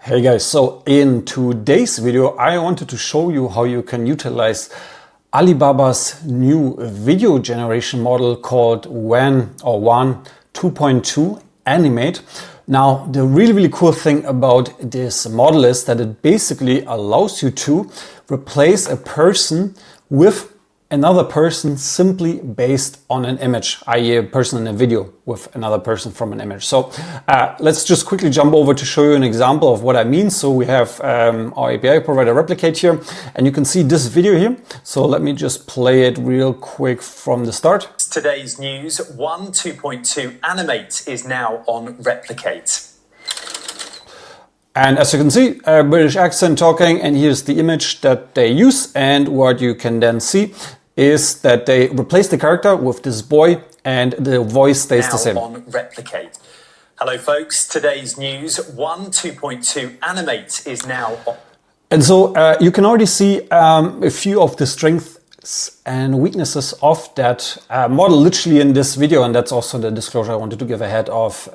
Hey guys, so in today's video I wanted to show you how you can utilize Alibaba's new video generation model called Wan 2.2 Animate. Now the really cool thing about this model is that it basically allows you to replace a person with another person simply based on an image, i.e. a person in a video with another person from an image. So let's just quickly jump over to show you an example of what I mean. So we have our API provider Replicate here, and you can see this video here. So let me just play it real quick from the start. Today's news, Wan 2.2 Animate is now on Replicate. And as you can see, a British accent talking, and here's the image that they use. And what you can then see is that they replace the character with this boy and the voice stays the same. On Replicate. Hello folks, today's news, Wan 2.2 Animate is now on. And so you can already see a few of the strengths and weaknesses of that model literally in this video, and that's also the disclosure I wanted to give ahead of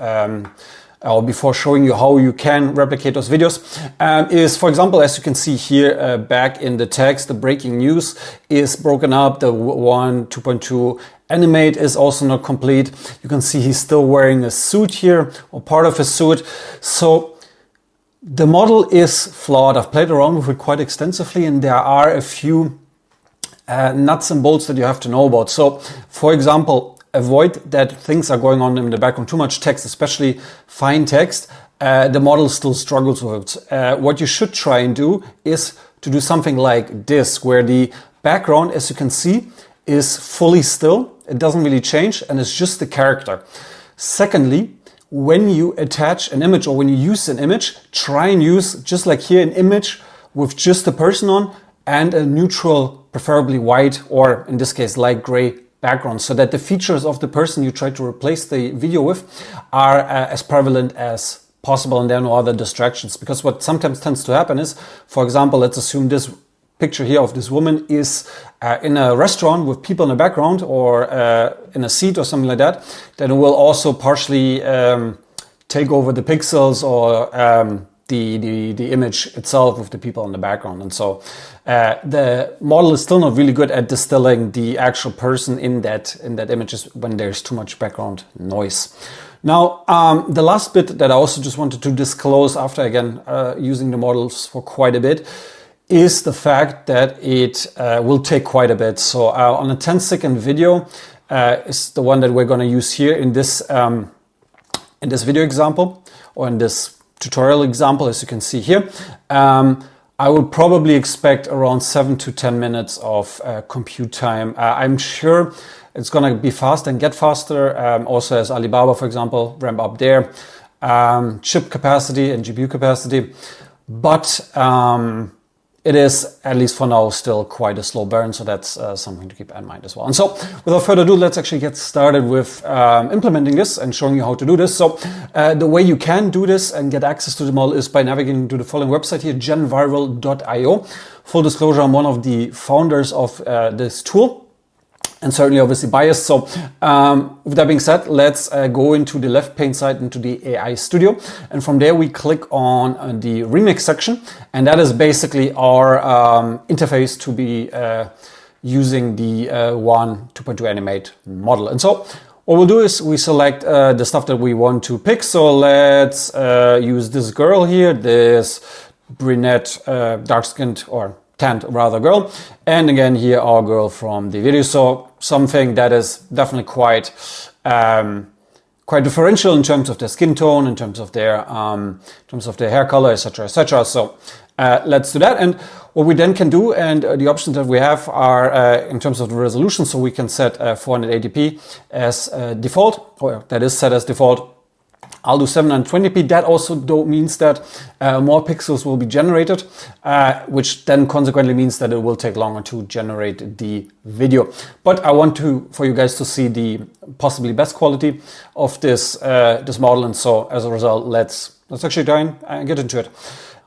or before showing you how you can replicate those videos, is, for example, as you can see here back in the text, the breaking news is broken up. The Wan 2.2 Animate is also not complete. You can see he's still wearing a suit here, or part of a suit. So the model is flawed. I've played around with it quite extensively, and there are a few nuts and bolts that you have to know about. So, for example, avoid that things are going on in the background, too much text, especially fine text. The model still struggles with it. What you should try and do is to do something like this, where the background, as you can see, is fully still. It doesn't really change, and it's just the character. Secondly, when you attach an image or when you use an image, try and use, just like here, an image with just a person on and a neutral, preferably white, or in this case, light gray background, so that the features of the person you try to replace the video with are as prevalent as possible, and there are no other distractions. Because what sometimes tends to happen is, for example, let's assume this picture here of this woman is in a restaurant with people in the background, or in a seat or something like that, then it will also partially take over the pixels or the image itself with the people in the background. And so the model is still not really good at distilling the actual person in that image when there's too much background noise. Now, the last bit that I also just wanted to disclose after, again, using the models for quite a bit, is the fact that it will take quite a bit. So on a 10-second video is the one that we're going to use here in this video example, or in this tutorial example, as you can see here. I would probably expect around 7 to 10 minutes of compute time. I'm sure it's going to be fast and get faster. Also, as Alibaba, for example, ramp up their chip capacity and GPU capacity. But it is, at least for now, still quite a slow burn. So that's something to keep in mind as well. And so without further ado, let's actually get started with implementing this and showing you how to do this. So the way you can do this and get access to the model is by navigating to the following website here, GenViral.io. Full disclosure, I'm one of the founders of this tool, and certainly obviously biased. So with that being said, let's go into the left pane side, into the AI studio. And from there we click on the remix section. And that is basically our interface to be using the Wan 2.2 Animate model. And so what we'll do is we select the stuff that we want to pick. So let's use this girl here, this brunette, dark-skinned, or tanned rather girl, and again here our girl from the video. So something that is definitely quite differential in terms of their skin tone, in terms of their hair color, etc., etc. So let's do that. And what we then can do, and the options that we have are in terms of the resolution. So we can set 480p as default, or that is set as default. I'll do 720p. That also means that more pixels will be generated, which then consequently means that it will take longer to generate the video. But I want for you guys to see the possibly best quality of this model, and so as a result, let's actually try and get into it.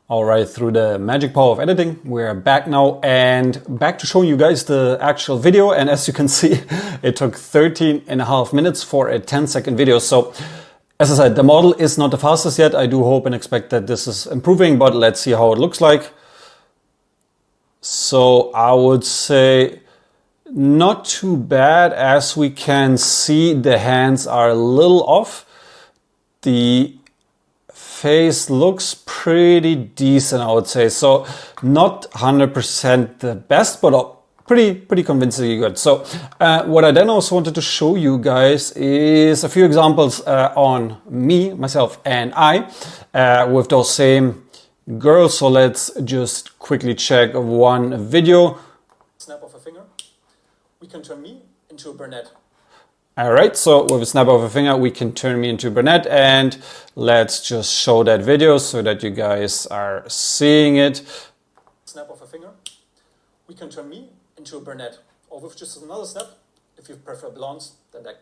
All right, through the magic power of editing, we're back now, and back to showing you guys the actual video. And as you can see, it took 13.5 minutes for a 10-second video. So As I said, the model is not the fastest yet. I do hope and expect that this is improving, but let's see how it looks like. So I would say not too bad. As we can see, the hands are a little off. The face looks pretty decent, I would say. So not 100% the best, but pretty convincingly good. So what I then also wanted to show you guys is a few examples on myself and I with those same girls. So let's just quickly check one video. Snap of a finger, we can turn me into a brunette. All right, so with a snap of a finger, we can turn me into a brunette, and let's just show that video so that you guys are seeing it. Snap of a finger, we can turn me into a brunette, or with just another snap. If you prefer blondes, then that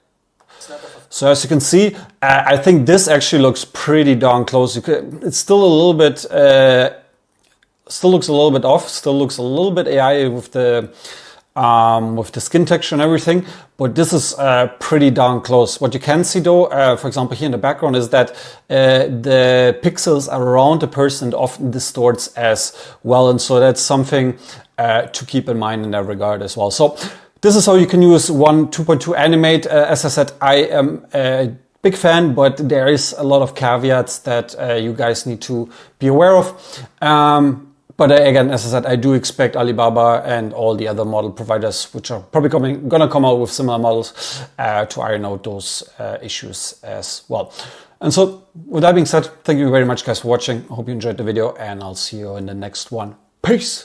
snap of a finger. So as you can see, I think this actually looks pretty darn close. It's still a little bit, still looks a little bit off. Still looks a little bit AI with the skin texture and everything, but this is pretty darn close. What you can see though, for example, here in the background, is that the pixels around the person often distorts as well, and so that's something to keep in mind in that regard as well. So this is how you can use Wan 2.2 Animate. As I said, I am a big fan, but there is a lot of caveats that you guys need to be aware of. But again, as I said, I do expect Alibaba and all the other model providers, which are probably gonna come out with similar models, to iron out those issues as well. And so with that being said, thank you very much guys for watching. I hope you enjoyed the video, and I'll see you in the next one. Peace!